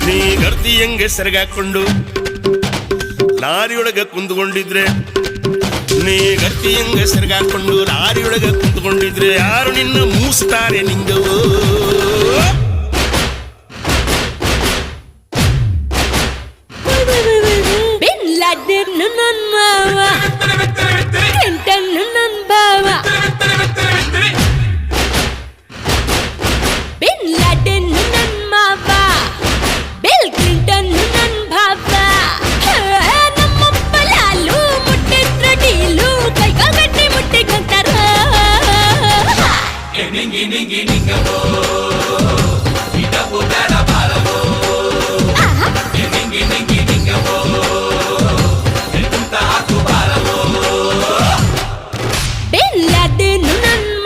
ನೀ ಗರ್ತಿ ಹೆಂಗೆ ಸೆರಗಾಕೊಂಡು ಲಾರಿಯೊಳಗ ಕುಂತ್ಕೊಂಡಿದ್ರೆ ನೀ ಗಟ್ಟಿ ಹೆಂಗೆ ಸೆರಗಾಕೊಂಡು ಲಾರಿಯೊಳಗ ಕುಂತ್ಕೊಂಡಿದ್ರೆ ಯಾರು ನಿನ್ನ ಮೂಸ್ತಾರೆ ನಿಂಗವೋ ಬಿನ್ ಲಾಡೆನ್ ನನ್ ಮಾವ ಕ್ಲಿಂಟನ್ ನನ್ ಬಾವ ಬಿನ್ ಲಾಡೆನ್ ನನ್ ಮಾವ ಬಿಲ್ ಕ್ಲಿಂಟನ್ ನನ್ ಭಾವ ನಮ್ಮಪ್ಪ ಲಾಲು ಮುಟ್ಟಿದ್ರ ಡೀಲು ಕೈಕಾಲ್ ಗಟ್ಟಿ ಮುಟ್ಟಿಗಂತಾರ ನಿಂಗಿ ನಿಂಗಿ ನಿಂಗವೋ ಇಡಪು ಬೇಡ